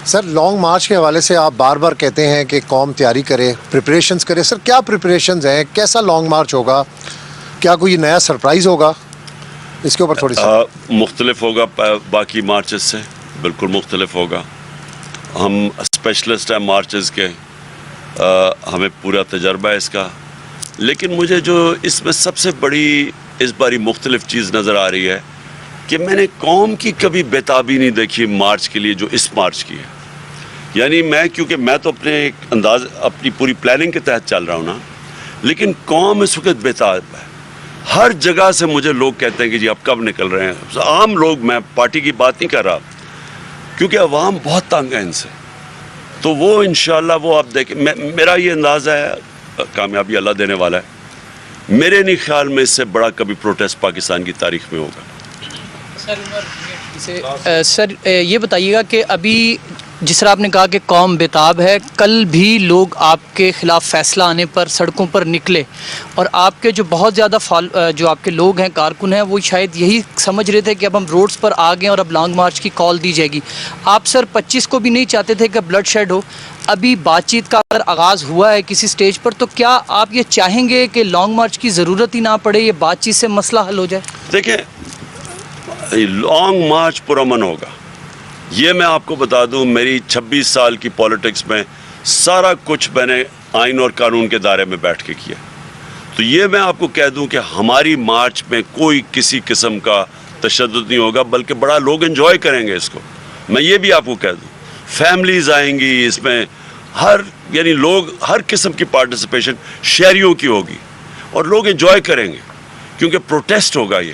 سر long march کے حوالے سے آپ بار بار کہتے ہیں کہ قوم تیاری کرے، پریپریشنز کرے. سر کیا پریپریشنز ہیں؟ کیسا لانگ مارچ ہوگا؟ کیا کوئی نیا سرپرائز ہوگا؟ اس کے اوپر تھوڑی سی مختلف ہوگا باقی مارچز سے، بالکل مختلف ہوگا. ہم اسپیشلسٹ ہیں مارچز کے، ہمیں پورا تجربہ ہے اس کا. لیکن مجھے جو اس میں سب سے بڑی اس باری مختلف چیز نظر آ رہی ہے کہ میں نے قوم کی کبھی بےتابی نہیں دیکھی مارچ کے لیے جو اس مارچ کی ہے. یعنی کیونکہ میں تو اپنی پوری پلاننگ کے تحت چل رہا ہوں نا، لیکن قوم اس وقت بےتاب ہے. ہر جگہ سے مجھے لوگ کہتے ہیں کہ جی اب کب نکل رہے ہیں. عام لوگ، میں پارٹی کی بات نہیں کر رہا، کیونکہ عوام بہت تنگ ہے ان سے. تو وہ انشاءاللہ وہ آپ دیکھیں، میرا یہ اندازہ ہے کامیابی اللہ دینے والا ہے. میرے نہیں خیال میں اس سے بڑا کبھی پروٹیسٹ پاکستان کی تاریخ میں ہوگا. سر یہ بتائیے گا کہ ابھی جس طرح آپ نے کہا کہ قوم بےتاب ہے، کل بھی لوگ آپ کے خلاف فیصلہ آنے پر سڑکوں پر نکلے، اور آپ کے جو بہت زیادہ جو آپ کے لوگ ہیں، کارکن ہیں، وہ شاید یہی سمجھ رہے تھے کہ اب ہم روڈز پر آ گئے اور اب لانگ مارچ کی کال دی جائے گی. آپ سر 25 کو بھی نہیں چاہتے تھے کہ بلڈ شیڈ ہو. ابھی بات چیت کا اگر آغاز ہوا ہے کسی سٹیج پر، تو کیا آپ یہ چاہیں گے کہ لانگ مارچ کی ضرورت ہی نہ پڑے، یہ بات چیت سے مسئلہ حل ہو جائے؟ دیکھیں، لانگ مارچ پرامن ہوگا. یہ میں آپ کو بتا دوں، میری 26 سال کی پولیٹکس میں سارا کچھ میں نے آئین اور قانون کے دائرے میں بیٹھ کے کیا. تو یہ میں آپ کو کہہ دوں کہ ہماری مارچ میں کوئی کسی قسم کا تشدد نہیں ہوگا، بلکہ بڑا لوگ انجوائے کریں گے اس کو. میں یہ بھی آپ کو کہہ دوں، فیملیز آئیں گی اس میں، یعنی لوگ ہر قسم کی پارٹیسپیشن شہریوں کی ہوگی، اور لوگ انجوائے کریں گے کیونکہ پروٹیسٹ ہوگا یہ.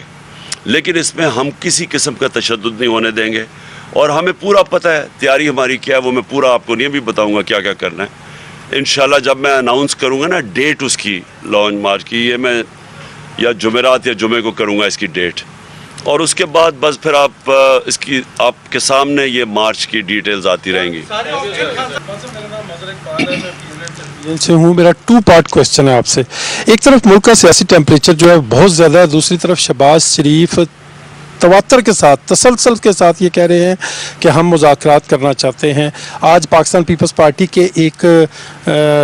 لیکن اس میں ہم کسی قسم کا تشدد نہیں ہونے دیں گے، اور ہمیں پورا پتہ ہے تیاری ہماری کیا ہے. وہ میں پورا آپ کو نہیں بھی بتاؤں گا کیا کیا کرنا ہے. انشاءاللہ جب میں اناؤنس کروں گا نا ڈیٹ اس کی لانچ مارچ کی، یہ میں یا جمعرات یا جمعے کو کروں گا اس کی ڈیٹ، اور اس کے بعد بس پھر آپ کے سامنے یہ مارچ کی ڈیٹیلز آتی رہیں گی. سے ہوں، میرا 2 پارٹ کوشچن ہے آپ سے. ایک طرف ملک کا سیاسی ٹیمپریچر جو ہے بہت زیادہ ہے، دوسری طرف شہباز شریف تواتر کے ساتھ، تسلسل کے ساتھ یہ کہہ رہے ہیں کہ ہم مذاکرات کرنا چاہتے ہیں. آج پاکستان پیپلز پارٹی کے ایک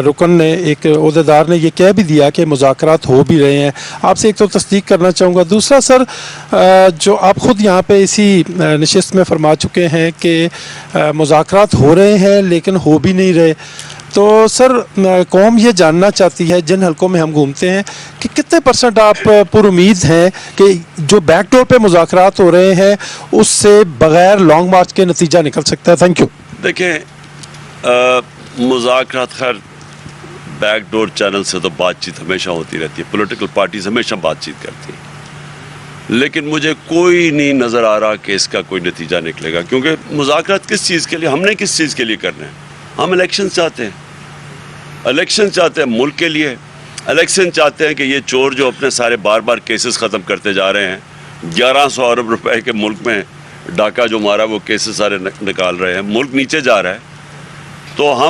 رکن نے، ایک عہدیدار نے یہ کہہ بھی دیا کہ مذاکرات ہو بھی رہے ہیں. آپ سے ایک تو تصدیق کرنا چاہوں گا. دوسرا سر، جو آپ خود یہاں پہ اسی نشست میں فرما چکے ہیں کہ مذاکرات ہو رہے ہیں لیکن ہو بھی نہیں رہے. تو سر قوم یہ جاننا چاہتی ہے، جن حلقوں میں ہم گھومتے ہیں، کہ کتنے % آپ پر امید ہیں کہ جو بیک ڈور پہ مذاکرات ہو رہے ہیں اس سے بغیر لانگ مارچ کے نتیجہ نکل سکتا ہے؟ Thank you. دیکھیں، مذاکرات خیر بیک ڈور چینل سے تو بات چیت ہمیشہ ہوتی رہتی ہے، پولیٹیکل پارٹیز ہمیشہ بات چیت کرتی ہیں، لیکن مجھے کوئی نہیں نظر آ رہا کہ اس کا کوئی نتیجہ نکلے گا. کیونکہ مذاکرات کس چیز کے لیے، ہم نے کس چیز کے لیے کرنے ہیں؟ ہم الیکشن چاہتے ہیں، الیکشن چاہتے ہیں ملک کے لیے. الیکشن چاہتے ہیں کہ یہ چور جو اپنے سارے بار کیسز ختم کرتے جا رہے ہیں، 1100 ارب روپے کے ملک میں ڈاکہ جو مارا وہ کیسز سارے نکال رہے ہیں، ملک نیچے جا رہا ہے. تو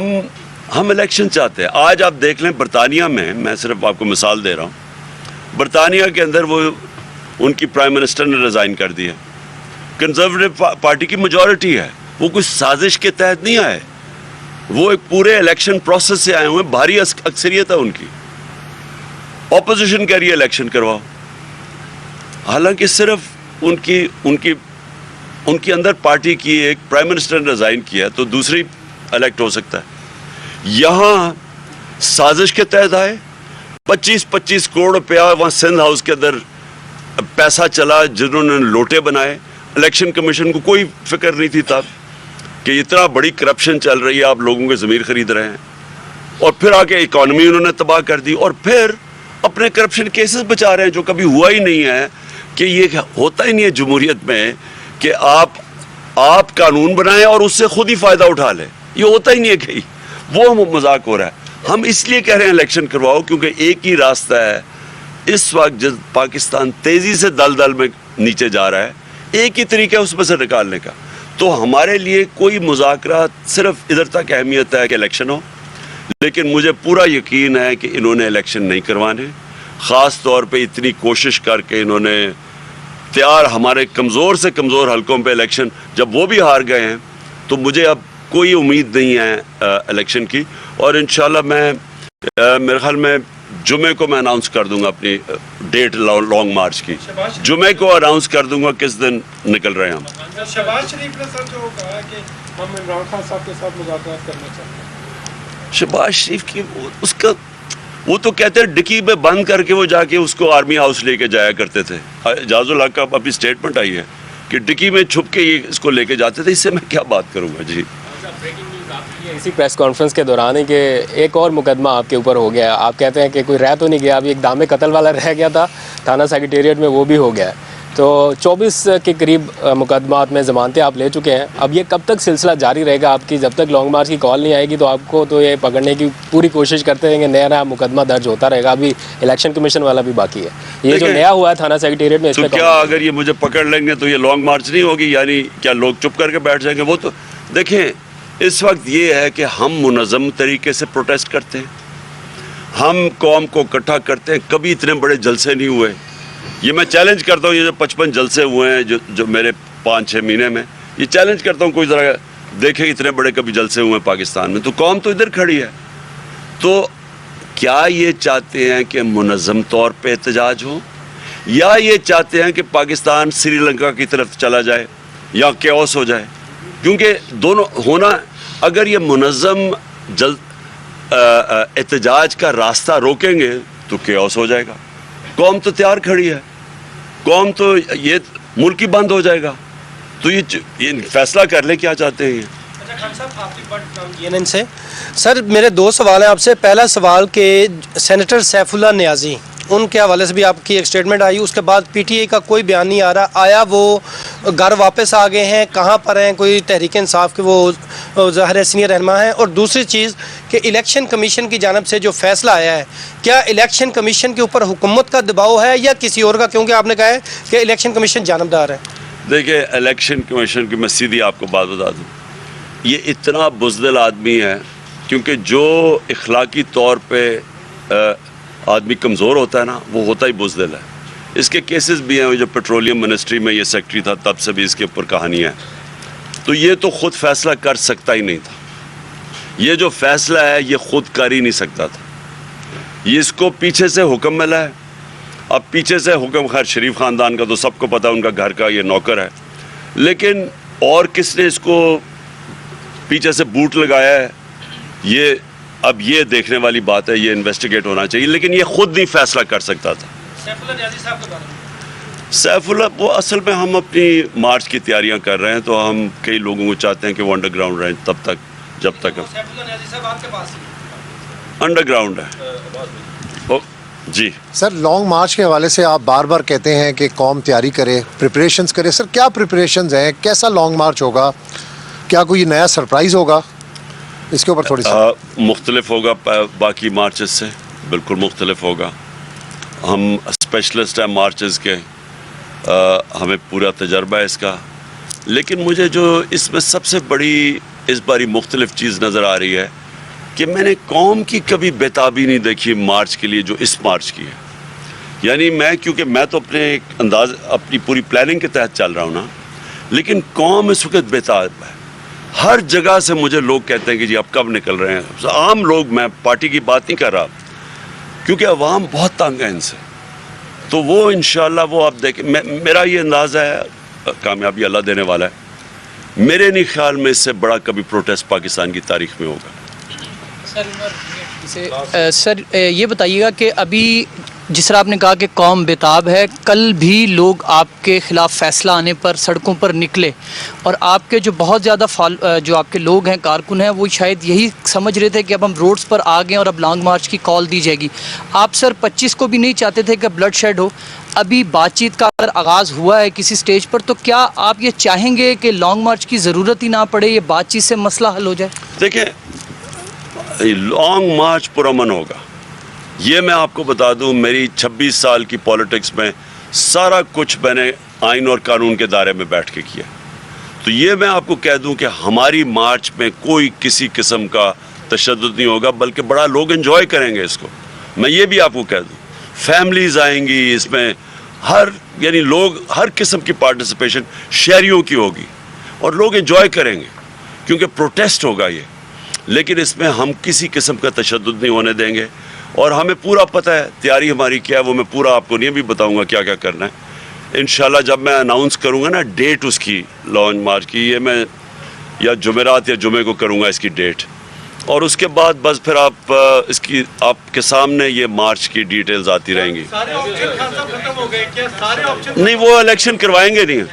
ہم الیکشن چاہتے ہیں. آج آپ دیکھ لیں برطانیہ میں صرف آپ کو مثال دے رہا ہوں، برطانیہ کے اندر وہ ان کی پرائم منسٹر نے ریزائن کر دیا. کنزرویٹو پارٹی کی میجورٹی ہے، وہ کچھ سازش کے تحت نہیں آئے، وہ ایک پورے الیکشن پروسیس سے آئے ہوئے ہیں. بھاری اکثریت ہے ان کی. اپوزیشن کہہ رہی ہے الیکشن کرواؤ، حالانکہ صرف ان کی اندر پارٹی کی ایک پرائم منسٹر نے ریزائن کیا تو دوسری الیکٹ ہو سکتا ہے. یہاں سازش کے تحت آئے، 25 کروڑ روپیہ وہاں سندھ ہاؤس کے اندر پیسہ چلا، جنہوں نے لوٹے بنائے. الیکشن کمیشن کو کوئی فکر نہیں تھی تب کہ اتنا بڑی کرپشن چل رہی ہے، آپ لوگوں کے ضمیر خرید رہے ہیں. اور پھر آگے اکانومی انہوں نے تباہ کر دی، اور پھر اپنے کرپشن کیسز بچا رہے ہیں جو کبھی ہوا ہی نہیں ہے. کہ یہ ہوتا ہی نہیں ہے جمہوریت میں کہ آپ قانون بنائیں اور اس سے خود ہی فائدہ اٹھا لیں. یہ ہوتا ہی نہیں ہے کہیں. وہ مذاق ہو رہا ہے. ہم اس لیے کہہ رہے ہیں الیکشن کرواؤ کیونکہ ایک ہی راستہ ہے اس وقت جب پاکستان تیزی سے دلدل میں نیچے جا رہا ہے، ایک ہی طریقہ ہے اس میں سے نکالنے کا. تو ہمارے لیے کوئی مذاکرات صرف ادھر تک اہمیت ہے کہ الیکشن ہو، لیکن مجھے پورا یقین ہے کہ انہوں نے الیکشن نہیں کروانے. خاص طور پہ اتنی کوشش کر کے انہوں نے ہمارے کمزور سے کمزور حلقوں پہ الیکشن، جب وہ بھی ہار گئے ہیں تو مجھے اب कोई उम्मीद नहीं है इलेक्शन की, और इंशाल्लाह मैं मेरे ख्याल में जुमे को मैं अनाउंस कर दूंगा अपनी डेट लॉन्ग मार्च की। जुमे को अनाउंस कर दूंगा किस दिन निकल रहे हैं हम। शहबाज शरीफ ने सर जो कहा कि हम इमरान खान साहब के साथ मुज़ाकरात करना चाहते हैं। शहबाज शरीफ की उसका वो तो कहते हैं डिक्की में बंद करके वो जाके उसको आर्मी हाउस लेके जाया करते थे। एजाजुल हक का अभी स्टेटमेंट आई है कि डिक्की में छुप के ये इसको लेके जाते थे। इससे मैं क्या बात करूंगा जी। इसी प्रेस कॉन्फ्रेंस के दौरान है कि एक और मुकदमा आपके ऊपर हो गया है। आप कहते हैं कि कोई रह तो नहीं गया, अभी एक दामे कत्ल वाला रह गया था थाना सेक्रेटेरिएट में, वो भी हो गया है। तो 24 के करीब मुकदमात में ज़मानतें आप ले चुके हैं। अब ये कब तक सिलसिला जारी रहेगा आपकी? जब तक लॉन्ग मार्च की कॉल नहीं आएगी तो आपको तो ये पकड़ने की पूरी कोशिश करते रहेंगे, नया नया मुकदमा दर्ज होता रहेगा। अभी इलेक्शन कमीशन वाला भी बाकी है, ये जो नया हुआ है थाना सेक्रेटेरिएट में, इस तो पर क्या अगर ये मुझे पकड़ लेंगे तो ये लॉन्ग मार्च नहीं होगी? यानी क्या लोग चुप करके बैठ जाएंगे? वो तो देखें, इस वक्त ये है कि हम मुनज़्ज़म तरीके से प्रोटेस्ट करते हैं, हम कौम को इकट्ठा करते हैं। कभी इतने बड़े जलसे नहीं हुए। ये मैं चैलेंज करता हूँ, ये जो 55 जलसे हुए हैं जो मेरे 5-6 महीने में, ये चैलेंज करता हूँ कोई ज़रा देखे इतने बड़े कभी जलसे हुए हैं पाकिस्तान में। तो कौम तो इधर खड़ी है। तो क्या ये चाहते हैं कि मुनज़्ज़म तौर पे एहतजाज हो, या ये चाहते हैं कि पाकिस्तान श्रीलंका की तरफ चला जाए या कैओस हो जाए? क्योंकि दोनों होना, अगर ये मुनज़्ज़म एहतजाज का रास्ता रोकेंगे तो कैओस हो जाएगा। कौम तो तैयार खड़ी है, कौम तो ये मुल्क ही बंद हो जाएगा। तो ये फैसला कर ले क्या चाहते हैं ये। अच्छा खान साहब, आखिरी बात CNN से सर, मेरे 2 सवाल हैं आपसे। पहला सवाल कि सेनेटर सैफुल्लाह नियाज़ी, उनके हवाले से भी आपकी एक स्टेटमेंट आई, उसके बाद PTI का कोई बयान नहीं आ रहा। आया वो घर वापस आ गए हैं, कहाँ पर हैं? कोई तहरीक इंसाफ के वो ज़ाहिर सीनियर रहनुमा हैं। और दूसरी चीज़ कि इलेक्शन कमीशन की जानब से जो फैसला आया है, क्या इलेक्शन कमीशन के ऊपर हुकूमत का दबाव है या किसी और का? क्योंकि आपने कहा है कि इलेक्शन कमीशन जानबदार है। देखिए, इलेक्शन कमीशन की मैं सीधी आपको बात बता दूँ, ये इतना बुज़दिल आदमी है, क्योंकि जो इखलाकी तौर पर आदमी कमज़ोर होता है ना, वो होता ही बुज़दिल है। इसके केसेस भी हैं, जो पेट्रोलियम मिनिस्ट्री में ये सेक्रेटरी था तब से भी इसके ऊपर कहानियाँ हैं। तो ये तो ख़ुद फैसला कर सकता ही नहीं था। ये जो फैसला है ये ख़ुद कर ही नहीं सकता था। ये इसको पीछे से हुक्म मिला है। अब पीछे से हुक्म, खैर शरीफ ख़ानदान का तो सबको पता है, उनका घर का ये नौकर है। लेकिन और किसने इसको पीछे से बूट लगाया है, ये अब ये देखने वाली बात है, ये इन्वेस्टिगेट होना चाहिए। लेकिन ये खुद नहीं फैसला कर सकता था। सैफुल्लाह नियाज़ी साहब के बारे में सैफुल्लाह, वो असल में हम अपनी मार्च की तैयारियां कर रहे हैं, तो हम कई लोगों को चाहते हैं कि वो अंडरग्राउंड रहें तब तक जब तक हम सैफुल्लाह नियाज़ी साहब आपके पास अंडरग्राउंड है। ओ जी सर, लॉन्ग मार्च के हवाले से आप बार बार कहते हैं कि कौम तैयारी करे, प्रिपरेशंस करे। सर, क्या प्रिपरेशंस हैं? कैसा लॉन्ग मार्च होगा? क्या कोई नया सरप्राइज़ होगा? इसके ऊपर थोड़ी सी मुख्तलिफ होगा बाकी मार्चेस से, बिल्कुल मुख्तलिफ होगा। हम स्पेशलिस्ट हैं मार्चेस के, हमें पूरा तजर्बा है इसका। लेकिन मुझे जो इसमें सबसे बड़ी इस बारी मुख्तलिफ चीज़ नज़र आ रही है कि मैंने कौम की कभी बेताबी नहीं देखी मार्च के लिए जो इस मार्च की है। यानी क्योंकि मैं तो अपनी पूरी प्लानिंग के तहत चल रहा हूँ ना, लेकिन कौम इस वक्त बेताब है। हर जगह से मुझे लोग कहते हैं कि जी आप कब निकल रहे हैं। आम लोग, मैं पार्टी की बात नहीं कर रहा, क्योंकि अवाम बहुत तंग है इनसे। तो वो इंशाल्लाह वो आप देखें, मेरा ये अंदाज़ा है, कामयाबी अल्लाह देने वाला है। मेरे नहीं ख्याल में इससे बड़ा कभी प्रोटेस्ट पाकिस्तान की तारीख में होगा। सर ये बताइएगा कि अभी जिस तरह आपने कहा कि कौम बेताब है, कल भी लोग आपके ख़िलाफ़ फ़ैसला आने पर सड़कों पर निकले, और आपके जो बहुत ज़्यादा जो आपके लोग हैं, कारकुन हैं, वो शायद यही समझ रहे थे कि अब हम रोड्स पर आ गए और अब लॉन्ग मार्च की कॉल दी जाएगी। आप सर 25 को भी नहीं चाहते थे कि ब्लड शेड हो। अभी बातचीत का अगर आगाज़ हुआ है किसी स्टेज पर, तो क्या आप ये चाहेंगे कि लॉन्ग मार्च की ज़रूरत ही ना पड़े, ये बातचीत से मसला हल हो जाए? देखिए, लॉन्ग मार्च पुरअमन होगा, ये मैं आपको बता दूं। मेरी 26 साल की पॉलिटिक्स में सारा कुछ मैंने आइन और कानून के दायरे में बैठ के किया। तो ये मैं आपको कह दूं कि हमारी मार्च में कोई किसी किस्म का तशद्दुद नहीं होगा, बल्कि बड़ा लोग एंजॉय करेंगे इसको। मैं ये भी आपको कह दूं, फैमिलीज़ आएंगी इसमें, यानी लोग हर किस्म की पार्टिसिपेशन शहरियों की होगी और लोग एंजॉय करेंगे। क्योंकि प्रोटेस्ट होगा ये, लेकिन इसमें हम किसी किस्म का तशद्दुद नहीं होने देंगे और हमें पूरा पता है तैयारी हमारी क्या है, वो मैं पूरा आपको नहीं भी बताऊंगा क्या क्या करना है। इंशाल्लाह जब मैं अनाउंस करूंगा ना डेट उसकी लॉन्च मार्च की, ये मैं या जुमेरात या जुमे को करूंगा इसकी डेट, और उसके बाद बस फिर आप इसकी आपके सामने ये मार्च की डिटेल्स आती रहेंगी। सारे ऑप्शन खत्म हो गए क्या? सारे ऑप्शन नहीं, वो इलेक्शन करवाएंगे नहीं,